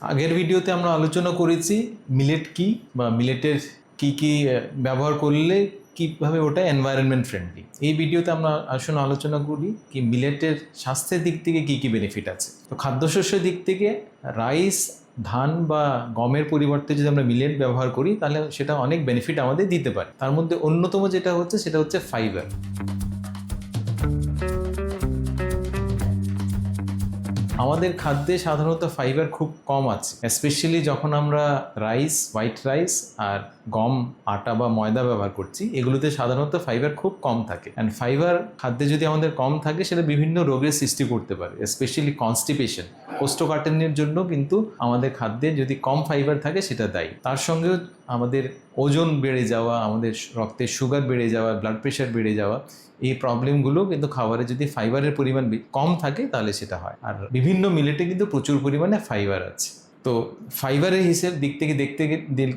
আগের ভিডিওতে আমরা আলোচনা করেছি মিলেট কি বা মিলেটের কি ব্যবহার করলে কীভাবে ওটা এনভায়রনমেন্ট ফ্রেন্ডলি। এই ভিডিওতে আমরা আসলে আলোচনা করি কি মিলেটের স্বাস্থ্যের দিক থেকে কি বেনিফিট আছে। তো খাদ্যশস্যের দিক থেকে রাইস, ধান বা গমের পরিবর্তে যদি আমরা মিলেট ব্যবহার করি তাহলে সেটা অনেক বেনিফিট আমাদের দিতে পারে। তার মধ্যে অন্যতম যেটা হচ্ছে সেটা হচ্ছে ফাইবার। আমাদের খাদ্যে সাধারণত ফাইবার খুব কম আছে, স্পেশালি যখন আমরা রাইস, হোয়াইট রাইস আর গম, আটা বা ময়দা ব্যবহার করছি, এগুলোতে সাধারণত ফাইবার খুব কম থাকে। অ্যান্ড ফাইবার খাদ্যে যদি আমাদের কম থাকে সেটা বিভিন্ন রোগের সৃষ্টি করতে পারে, স্পেশালি কনস্টিপেশন, কোষ্ঠকাঠিন্যের জন্য কিন্তু আমাদের খাদ্যে যদি কম ফাইবার থাকে সেটা দায়ী। তার সঙ্গেও আমাদের ওজন বেড়ে যাওয়া, আমাদের রক্তে সুগার বেড়ে যাওয়া, ব্লাড প্রেশার বেড়ে যাওয়া, এই প্রবলেমগুলো কিন্তু খাবারে যদি ফাইবারের পরিমাণ কম থাকে তাহলে সেটা হয়। আর বিভিন্ন মিলেটে কিন্তু প্রচুর পরিমাণে ফাইবার আছে। তো ফাইবারের দিক থেকে দেখতে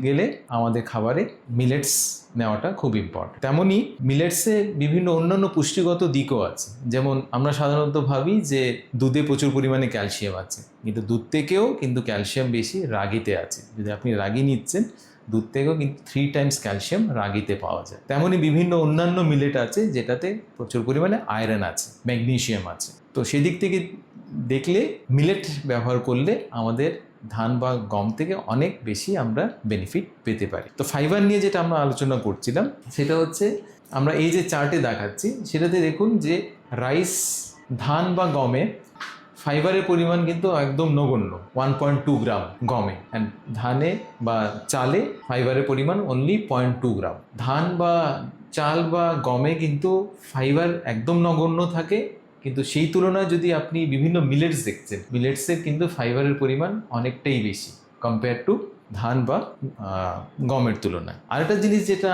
গেলে আমাদের খাবারে মিলেটস নেওয়াটা খুব ইম্পর্টেন্ট। তেমনই মিলেটসে বিভিন্ন অন্যান্য পুষ্টিগত দিকও আছে। যেমন আমরা সাধারণত ভাবি যে দুধে প্রচুর পরিমাণে ক্যালসিয়াম আছে, কিন্তু দুধ থেকেও কিন্তু ক্যালসিয়াম বেশি রাগিতে আছে। যদি আপনি রাগি নিচ্ছেন, দুধ থেকেও কিন্তু 3 টাইমস ক্যালসিয়াম রাগিতে পাওয়া যায়। তেমনই বিভিন্ন অন্যান্য মিলেট আছে যেটাতে প্রচুর পরিমাণে আয়রন আছে, ম্যাগনেসিয়াম আছে। তো সেদিক থেকে দেখলে মিলেট ব্যবহার করলে আমাদের ধান বা গম থেকে অনেক বেশি আমরা বেনিফিট পেতে পারি। তো ফাইবার নিয়ে যেটা আমরা আলোচনা করছিলাম সেটা হচ্ছে, আমরা এই যে চার্টে দেখাচ্ছি সেটাতে দেখুন যে রাইস, ধান বা গমে ফাইবারের পরিমাণ কিন্তু একদম নগণ্য, 1.2 গ্রাম গমে। অ্যান্ড ধানে বা চালে ফাইবারের পরিমাণ অনলি 0.2 গ্রাম। ধান বা চাল বা গমে কিন্তু ফাইবার একদম নগণ্য থাকে, কিন্তু সেই তুলনায় যদি আপনি বিভিন্ন মিলেটস দেখছেন, মিলেটসের কিন্তু ফাইবারের পরিমাণ অনেকটাই বেশি কম্পেয়ার টু ধান বা গমের তুলনায়। আরেকটা জিনিস যেটা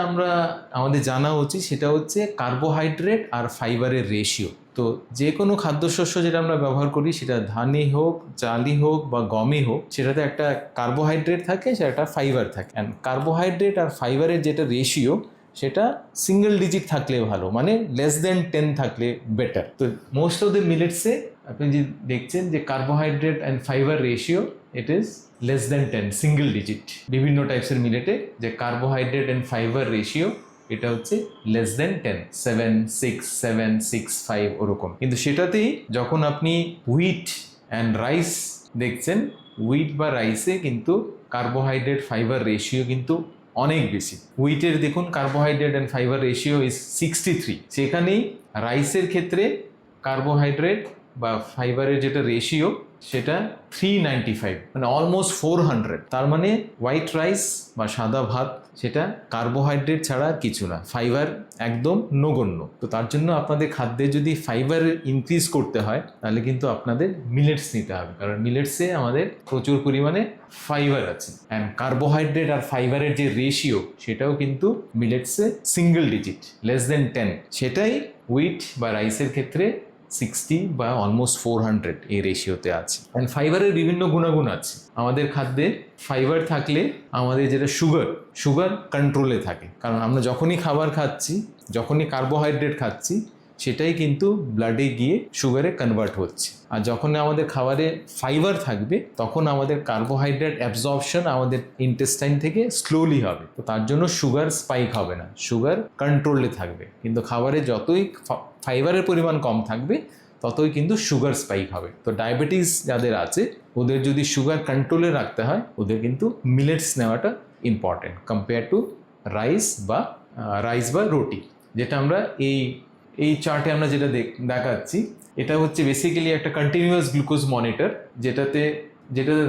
আমাদের জানা উচিত সেটা হচ্ছে কার্বোহাইড্রেট আর ফাইবারের রেশিও। তো যে কোনো খাদ্যশস্য যেটা আমরা ব্যবহার করি, সেটা ধানই হোক, চালই হোক বা গমই হোক, সেটাতে একটা কার্বোহাইড্রেট থাকে, সেটা একটা ফাইবার থাকে। অ্যান্ড কার্বোহাইড্রেট আর ফাইবারের যেটা রেশিও সেটা সিঙ্গেল ডিজিট থাকলে ভালো, মানে লেস দেন 10 থাকলে বেটার। তো মোস্ট অফ দ্য মিলেটসে আপনি যে দেখছেন যে carbohydrate and fibre ratio it is less than 10, single digit. বিভিন্ন টাইপসের মিলেটে যে কার্বোহাইড্রেট অ্যান্ড ফাইবার রেশিও এটা হচ্ছে লেস দেন 10, 7, 6, 7, 6, 5 ওরকম। কিন্তু সেটাতেই যখন আপনি হুইট অ্যান্ড রাইস দেখছেন, হুইট বা রাইসে কিন্তু কার্বোহাইড্রেট ফাইবার রেশিও কিন্তু অনেক বেশি। হুইটের দেখুন carbohydrate and fibre ratio is 63। সেখানেই রাইসের ক্ষেত্রে কার্বোহাইড্রেট বা ফাইবারের যেটা রেশিও সেটা 395, মানে অলমোস্ট 400। তার মানে হোয়াইট রাইস বা সাদা ভাত সেটা কার্বোহাইড্রেট ছাড়া কিছু না, ফাইবার একদম নগণ্য। তো তার জন্য আপনাদের খাদ্যে যদি ফাইবার ইনক্রিজ করতে হয় তাহলে কিন্তু আপনাদের মিলেটস নিতে হবে, কারণ মিলেটসে আমাদের প্রচুর পরিমাণে ফাইবার আছে। অ্যান্ড কার্বোহাইড্রেট আর ফাইবারের যে রেশিও সেটাও কিন্তু মিলেটসে সিঙ্গেল ডিজিট, লেস দেন 10। সেটাই হুইট বা রাইসের ক্ষেত্রে 60 বা অলমোস্ট 400 এই রেশিওতে আছে। অ্যান্ড ফাইবারের বিভিন্ন গুণাগুণ আছে। আমাদের খাদ্যে ফাইবার থাকলে আমাদের যেটা সুগার কন্ট্রোলে থাকে, কারণ আমরা যখনই খাবার খাচ্ছি, যখনই কার্বোহাইড্রেট খাচ্ছি, সেটাই কিন্তু ব্লাডে গিয়ে সুগারে কনভার্ট হচ্ছে। আর যখন আমাদের খাবারে ফাইবার থাকবে তখন আমাদের কার্বোহাইড্রেট অ্যাবজর্পশন আমাদের ইন্টেস্টাইন থেকে স্লোলি হবে। তো তার জন্য সুগার স্পাইক হবে না, সুগার কন্ট্রোলে থাকবে। কিন্তু খাবারে যতই ফাইবারের পরিমাণ কম থাকবে ততই কিন্তু সুগার স্পাইক হবে। তো ডায়াবেটিস যাদের আছে ওদের যদি সুগার কন্ট্রোলে রাখতে হয়, ওদের কিন্তু মিলেটস নেওয়াটা ইম্পর্টেন্ট কম্পেয়ার টু রাইস বা রুটি। যেটা আমরা এই চার্টে আমরা যেটা দেখাচ্ছি, এটা হচ্ছে বেসিক্যালি একটা কন্টিনিউয়াস গ্লুকোজ মনিটর, যেটাতে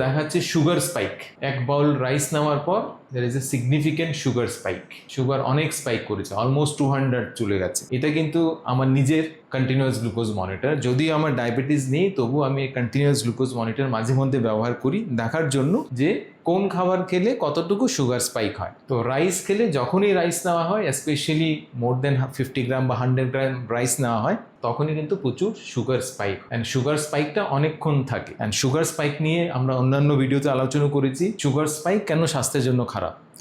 দেখাচ্ছে সুগার স্পাইক। এক বাউল রাইস নেওয়ার পর there is a significant sugar spike, sugar অনেক স্পাইক করেছে, অলমোস্ট 200 চলে গেছে। এটা কিন্তু আমার নিজের কন্টিনিউয়াস গ্লুকোজ মনিটর। যদি আমার ডায়াবেটিস নেই তবু আমি কন্টিনিউয়াস গ্লুকোজ মনিটর মাঝে মধ্যে ব্যবহার করি, দেখার জন্য যে কোন খাবার খেলে কতটুকু সুগার স্পাইক হয়। তো রাইস খেলে, যখনই রাইস নেওয়া হয়, স্পেশালি মোর দেন 50 গ্রাম বা 100 গ্রাম রাইস নেওয়া হয়, তখনই কিন্তু প্রচুর সুগার স্পাইক। অ্যান্ড সুগার স্পাইকটা অনেকক্ষণ থাকে। অ্যান্ড সুগার স্পাইক নিয়ে আমরা অন্যান্য ভিডিওতে আলোচনা করেছি, সুগার স্পাইক কেন স্বাস্থ্যের জন্য খারাপ।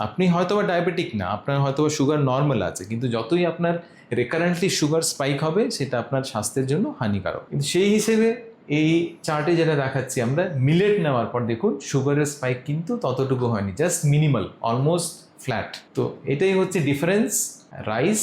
আপনি হয়তোবা ডায়াবেটিক না, আপনার হয়তোবা সুগার নর্মাল আছে, কিন্তু যতই আপনার রেকারেন্টলি সুগার স্পাইক হবে সেটা আপনার স্বাস্থ্যের জন্য হানিকারক। কিন্তু সেই হিসেবে এই চার্টে যেটা দেখাচ্ছি আমরা, মিলেট নেওয়ার পর দেখুন সুগারের স্পাইক কিন্তু ততটুকু হয়নি, জাস্ট মিনিমাল, অলমোস্ট ফ্ল্যাট। তো এটাই হচ্ছে ডিফারেন্স রাইস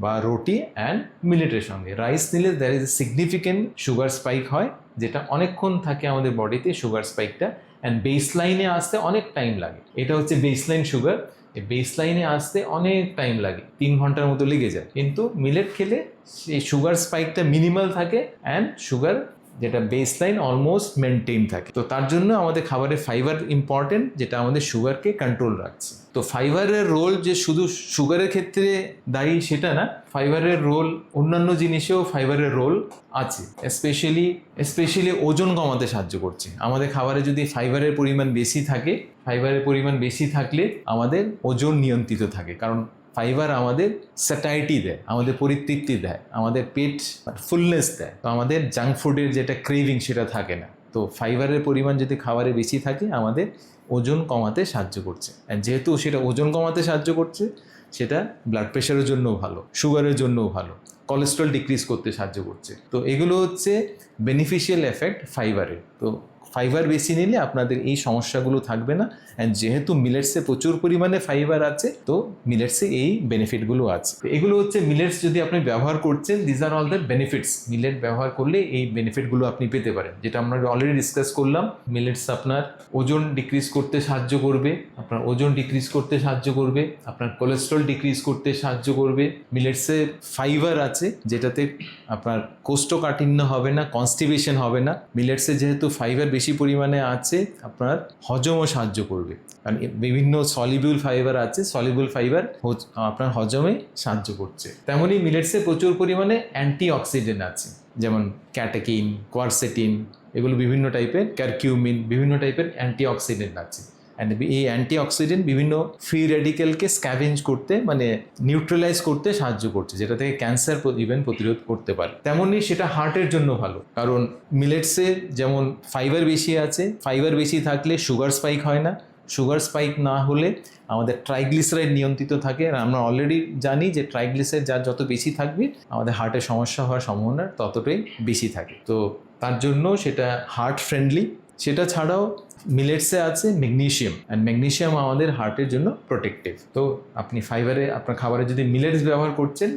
বা রুটি অ্যান্ড মিলেটের সঙ্গে। রাইস নিলে there is a significant sugar spike হয়, যেটা অনেকক্ষণ থাকে আমাদের বডিতে সুগার স্পাইকটা, অ্যান্ড বেস লাইনে আসতে অনেক টাইম লাগে। এটা হচ্ছে বেস লাইন সুগার, এই বেস লাইনে আসতে অনেক টাইম লাগে, 3 ঘন্টার মতো লেগে যায়। কিন্তু মিলেট খেলে সেই সুগার স্পাইকটা মিনিমাল থাকে অ্যান্ড সুগার যেটা বেস লাইন অলমোস্ট মেনটেন থাকে। তো তার জন্য আমাদের খাবারে ফাইবার ইম্পর্টেন্ট, যেটা আমাদের সুগারকে কন্ট্রোল রাখছে। তো ফাইবারের রোল যে শুধু সুগারের ক্ষেত্রে দায়ী সেটা না, ফাইবারের রোল অন্যান্য জিনিসেও ফাইবারের রোল আছে। স্পেশালি ওজন কমাতে সাহায্য করছে। আমাদের খাবারে যদি ফাইবারের পরিমাণ বেশি থাকে, ফাইবারের পরিমাণ বেশি থাকলে আমাদের ওজন নিয়ন্ত্রিত থাকে, কারণ ফাইবার আমাদের স্যাটাইটি দেয়, আমাদের পরিতৃপ্তি দেয়, আমাদের পেট ফুলনেস দেয়। তো আমাদের জাঙ্ক ফুডের যেটা ক্রেভিং সেটা থাকে না। তো ফাইবারের পরিমাণ যদি খাবারে বেশি থাকে আমাদের ওজন কমাতে সাহায্য করছে, আর যেহেতু সেটা ওজন কমাতে সাহায্য করছে, সেটা ব্লাড প্রেশারের জন্যও ভালো, সুগারের জন্যও ভালো, কোলেস্ট্রল ডিক্রিজ করতে সাহায্য করছে। তো এগুলো হচ্ছে বেনিফিশিয়াল এফেক্ট ফাইবারের। তো ফাইবার বেশি নিলে আপনাদের এই সমস্যাগুলো থাকবে না। অ্যান্ড যেহেতু মিলেটসে প্রচুর পরিমাণে ফাইবার আছে, তো মিলেটসে এই বেনিফিটগুলো আছে। এগুলো হচ্ছে মিলেটস যদি আপনি ব্যবহার করছেন, these are all the benefits. Millet ব্যবহার করলে এই বেনিফিটগুলো আপনি পেতে পারেন, যেটা আমরা অলরেডি ডিসকাস করলাম। মিলেটস আপনার ওজন ডিক্রিজ করতে সাহায্য করবে, আপনার ওজন ডিক্রিজ করতে সাহায্য করবে, আপনার কোলেস্ট্রল ডিক্রিজ করতে সাহায্য করবে। মিলেটসে ফাইবার আছে যেটাতে আপনার কোষ্ঠকাঠিন্য হবে না, কনস্টিপেশন হবে না। মিলেটসে যেহেতু ফাইবার বেশি পরিমাণে আছে, আপনার হজমও সাহায্য করবে, কারণ বিভিন্ন সলিবিউল ফাইবার আছে, সলিবিউল ফাইবার আপনার হজমে সাহায্য করছে। তেমনই মিলেটসে প্রচুর পরিমাণে অ্যান্টিঅক্সিডেন্ট আছে, যেমন ক্যাটেকিন, কোয়ারসেটিন, এগুলো বিভিন্ন টাইপের, কারকিউমিন, বিভিন্ন টাইপের অ্যান্টিঅক্সিডেন্ট আছে। অ্যান্ড এই অ্যান্টিঅক্সিডেন্ট বিভিন্ন ফ্রি রেডিক্যালকে স্ক্যাভেঞ্জ করতে, মানে নিউট্রালাইজ করতে সাহায্য করছে, যেটা থেকে ক্যান্সার ইভেন প্রতিরোধ করতে পারে। তেমনই সেটা হার্টের জন্য ভালো, কারণ মিলেটসে যেমন ফাইবার বেশি আছে, ফাইবার বেশি থাকলে সুগার স্পাইক হয় না, সুগার স্পাইক না হলে আমাদের ট্রাইগ্লিসারাইড নিয়ন্ত্রিত থাকে। আর আমরা অলরেডি জানি যে ট্রাইগ্লিসারাইড যার যত বেশি থাকবে আমাদের হার্টের সমস্যা হওয়ার সম্ভাবনা ততটাই বেশি থাকে। তো তার জন্য সেটা হার্ট ফ্রেন্ডলি। সেটা ছাড়াও মিলেটসে আছে ম্যাগনেসিয়াম, অ্যান্ড ম্যাগনেসিয়াম আমাদের হার্টের জন্য প্রোটেক্টিভ। তো আপনি ফাইবারে আপনার খাবারে যদি মিলেটস ব্যবহার করছেন,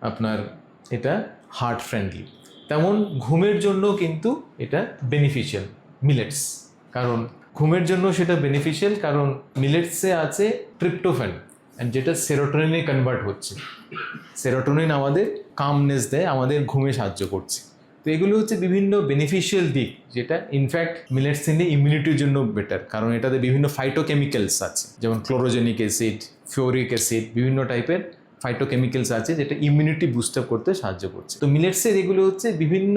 আপনার এটা হার্ট ফ্রেন্ডলি। তেমন ঘুমের জন্য কিন্তু এটা বেনিফিশিয়াল মিলেটস, কারণ ঘুমের জন্য সেটা বেনিফিশিয়াল, কারণ মিলেটসে আছে ট্রিপ্টোফ্যান, অ্যান্ড যেটা সেরোটোনিনে কনভার্ট হচ্ছে। সেরোটোনিন আমাদের কামনেস দেয়, আমাদের ঘুমে সাহায্য করছে। তো এগুলো হচ্ছে বিভিন্ন বেনিফিশিয়াল দিক, যেটা ইনফ্যাক্ট মিলেটস নিলে ইমিউনিটির জন্য বেটার, কারণ এটাতে বিভিন্ন ফাইটোকেমিক্যালস আছে, যেমন ক্লোরোজেনিক অ্যাসিড, ফিউরিক অ্যাসিড, বিভিন্ন টাইপের ফাইটোকেমিক্যালস আছে যেটা ইমিউনিটি বুস্ট আপ করতে সাহায্য করছে। তো মিলেটসের এগুলো হচ্ছে বিভিন্ন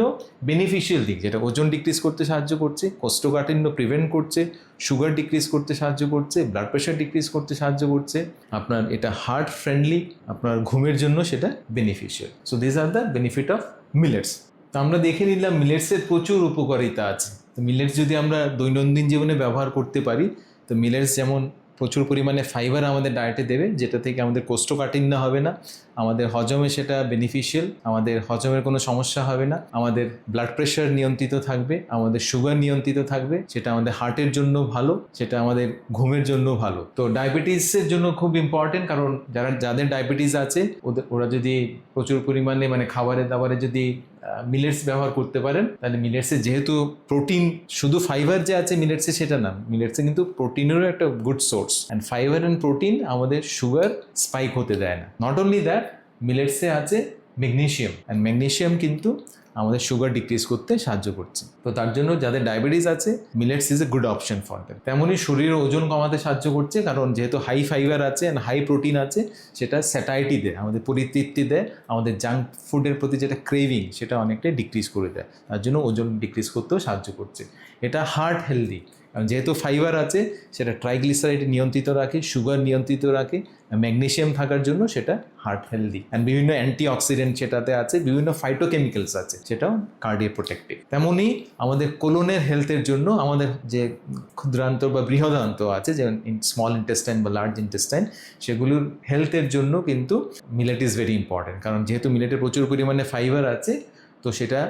বেনিফিশিয়াল দিক, যেটা ওজন ডিক্রিজ করতে সাহায্য করছে, কোষ্ঠকাঠিন্য প্রিভেন্ট করছে, সুগার ডিক্রিজ করতে সাহায্য করছে, ব্লাড প্রেশার ডিক্রিজ করতে সাহায্য করছে, আপনার এটা হার্ট ফ্রেন্ডলি, আপনার ঘুমের জন্য সেটা beneficial. So this are the benefit of millets. তো আমরা দেখে নিলাম মিলেটসের প্রচুর উপকারিতা আছে। তো মিলেটস যদি আমরা দৈনন্দিন জীবনে ব্যবহার করতে পারি, তো মিলেটস যেমন প্রচুর পরিমাণে ফাইবার আমাদের ডায়েটে দেবে, যেটা থেকে আমাদের কোষ্ঠকাঠিন্য হবে না, আমাদের হজমে সেটা বেনিফিশিয়াল, আমাদের হজমের কোনো সমস্যা হবে না, আমাদের ব্লাড প্রেশার নিয়ন্ত্রিত থাকবে, আমাদের সুগার নিয়ন্ত্রিত থাকবে, সেটা আমাদের হার্টের জন্য ভালো, সেটা আমাদের ঘুমের জন্য ভালো। তো ডায়াবেটিসের জন্য খুব ইম্পর্টেন্ট, কারণ যাদের ডায়াবেটিস আছে ওরা যদি প্রচুর পরিমাণে মানে খাবারে দাবারে যদি মিলেটস ব্যবহার করতে পারেন, তাহলে মিলেটসে যেহেতু প্রোটিন, শুধু ফাইবার যে আছে মিলেটসে সেটা না, মিলেটসে কিন্তু প্রোটিনেরও একটা good source, and fibre and protein আমাদের সুগার স্পাইক হতে দেয় না। নট অনলি দ্যাট, মিলেটসে আছে ম্যাগনেসিয়াম, অ্যান্ড ম্যাগনেসিয়াম কিন্তু আমাদের সুগার ডিক্রিজ করতে সাহায্য করছে। তো তার জন্য যাদের ডায়াবেটিস আছে, millets is a good option for them. তেমনই শরীরের ওজন কমাতে সাহায্য করছে, কারণ যেহেতু হাই ফাইবার আছে অ্যান্ড হাই প্রোটিন আছে, সেটা স্যাটাইটি দেয়, আমাদের পরিতৃপ্তি দেয়, আমাদের জাঙ্ক ফুডের প্রতি যেটা ক্রেভিং সেটা অনেকটাই ডিক্রিজ করে দেয়, তার জন্য ওজন ডিক্রিজ করতেও সাহায্য করছে। এটা হার্ট হেলদি, কারণ যেহেতু ফাইবার আছে সেটা ট্রাইগ্লিসারাইড নিয়ন্ত্রিত রাখে, সুগার নিয়ন্ত্রিত রাখে, ম্যাগনেসিয়াম থাকার জন্য সেটা হার্ট হেলদি, অ্যান্ড বিভিন্ন অ্যান্টিঅক্সিডেন্ট সেটাতে আছে, বিভিন্ন ফাইটোকেমিক্যালস আছে, সেটাও কার্ডিও প্রোটেক্টিভ। তেমনই আমাদের কোলনের হেলথের জন্য আমাদের যে ক্ষুদ্রান্ত বা বৃহদান্ত আছে, যেমন স্মল ইন্টেস্টাইন বা লার্জ ইন্টেস্টাইন, সেগুলোর হেলথের জন্য কিন্তু মিলেট ইজ ভেরি ইম্পর্টেন্ট, কারণ যেহেতু মিলেটে প্রচুর পরিমাণে ফাইবার আছে, তো সেটা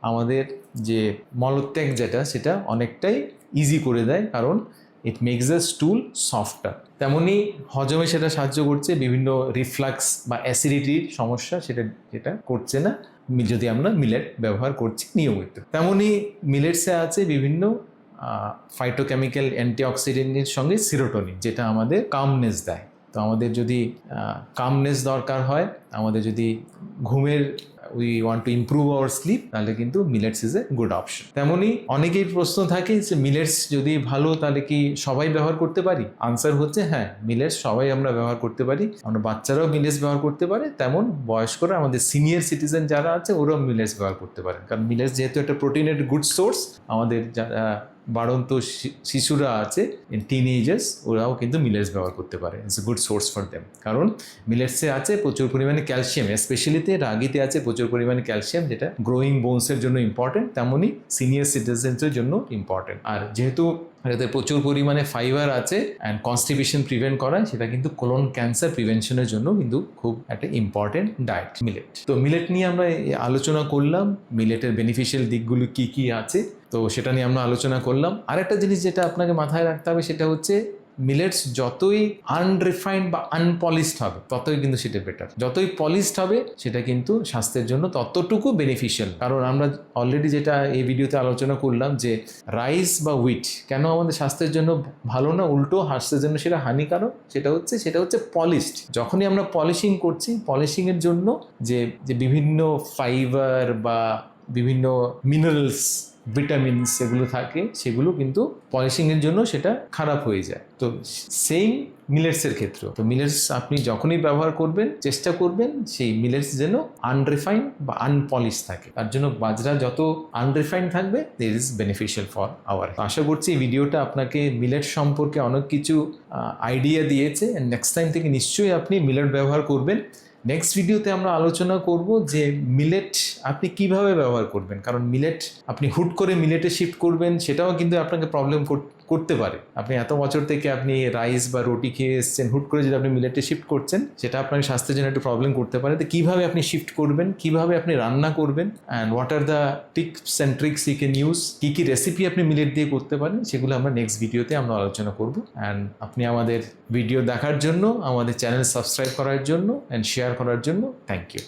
আমাদের যে মলত্যাগ যেটা সেটা অনেকটাই ইজি করে দেয়, কারণ it makes the stool softer. তেমনি হজমে সেটা সাহায্য করছে, বিভিন্ন রিফ্লাক্স বা অ্যাসিডিটির সমস্যা যেটা করছে না যদি আমরা মিলেট ব্যবহার করছি নিয়মিত। তেমনি মিলেটসে আছে বিভিন্ন ফাইটোকেমিক্যাল অ্যান্টিঅক্সিডেন্টের সঙ্গে সিরোটোনিন, যেটা আমাদের কামনেস দেয়। তো আমাদের যদি কামনেস দরকার হয়, আমাদের যদি ঘুমের we want to improve our sleep, তাহলে কিন্তু millets is a good option. তেমনই অনেকেই প্রশ্ন থাকে যে মিলেটস যদি ভালো তাহলে কি সবাই ব্যবহার করতে পারি? আনসার হচ্ছে হ্যাঁ, মিলেটস সবাই আমরা ব্যবহার করতে পারি। আমরা বাচ্চারাও মিলেটস ব্যবহার করতে পারে, তেমন বয়স্করা, আমাদের সিনিয়র সিটিজেন যারা আছে ওরাও মিলেটস ব্যবহার করতে পারে, কারণ মিলেটস যেহেতু একটা প্রোটিনের গুড সোর্স, আমাদের যারা বাড়ন্ত শিশুরা আছে, টিনেজার্স, ওরাও কিন্তু মিলেটস ব্যবহার করতে পারে। It's a good source for them, কারণ মিলেটসে আছে প্রচুর পরিমাণে ক্যালসিয়াম, স্পেশালিতে রাগিতে আছে প্রচুর পরিমাণে ক্যালসিয়াম, যেটা গ্রোয়িং বোনসের জন্য ইম্পর্টেন্ট, তেমনই সিনিয়র সিটিজেন্সের জন্য ইম্পর্টেন্ট। আর যেহেতু এটাতে প্রচুর পরিমাণে ফাইবার আছে অ্যান্ড কনস্টিপেশন প্রিভেন্ট করায়, সেটা কিন্তু কোলন ক্যান্সার প্রিভেনশনের জন্য কিন্তু খুব একটা ইম্পর্টেন্ট ডায়েট মিলেট। তো মিলেট নিয়ে আমরা আলোচনা করলাম, মিলেটের বেনিফিশিয়াল দিকগুলো কি কি আছে, তো সেটা নিয়ে আমরা আলোচনা করলাম। আরেকটা জিনিস যেটা আপনাকে মাথায় রাখতে হবে সেটা হচ্ছে মিলেটস যতই আনরিফাইন্ড বা আনপলিশড হবে ততই কিন্তু সেটা বেটার। যতই পলিশড হবে সেটা কিন্তু স্বাস্থ্যের জন্য ততটুকু বেনিফিশিয়াল। কারণ আমরা অলরেডি যেটা এই ভিডিওতে আলোচনা করলাম যে রাইস বা হুইট কেন আমাদের স্বাস্থ্যের জন্য ভালো না, উল্টো স্বাস্থ্যের জন্য সেটা হানিকারক, সেটা হচ্ছে পলিশড। যখনই আমরা পলিশিং করছি, পলিশিংয়ের জন্য যে বিভিন্ন ফাইবার বা বিভিন্ন মিনারেলস, ভিটামিনস এগুলো থাকে, সেগুলো কিন্তু পলিশিংয়ের জন্য সেটা খারাপ হয়ে যায়। তো সেম মিলেটসের ক্ষেত্রেও, তো মিলেটস আপনি যখনই ব্যবহার করবেন চেষ্টা করবেন সেই মিলেটস যেন আনরিফাইন্ড বা আনপলিশ থাকে। তার জন্য বাজরা যত আনরিফাইন্ড থাকবে this is beneficial for our. আশা করছি এই ভিডিওটা আপনাকে মিলেট সম্পর্কে অনেক কিছু আইডিয়া দিয়েছে। নেক্সট টাইম থেকে নিশ্চয়ই আপনি মিলেট ব্যবহার করবেন। নেক্সট ভিডিওতে আমরা আলোচনা করব যে মিলেট আপনি কিভাবে ব্যবহার করবেন, কারণ মিলেট আপনি হুট করে মিলেটে শিফট করবেন সেটাও কিন্তু আপনাকে প্রবলেম করতে পারে। আপনি এত বছর থেকে আপনি রাইস বা রুটি খেয়ে এসছেন, হুট করে যদি আপনি মিলেটে শিফট করছেন সেটা আপনার স্বাস্থ্যের জন্য একটু প্রবলেম করতে পারে। তো কীভাবে আপনি শিফট করবেন, কীভাবে আপনি রান্না করবেন, and what are the tips and tricks you can use, কী কী রেসিপি আপনি মিলেট দিয়ে করতে পারেন, সেগুলো আমরা নেক্সট ভিডিওতে আমরা আলোচনা করব। অ্যান্ড আপনি আমাদের ভিডিও দেখার জন্য, আমাদের চ্যানেল সাবস্ক্রাইব করার জন্য অ্যান্ড শেয়ার করার জন্য থ্যাংক ইউ।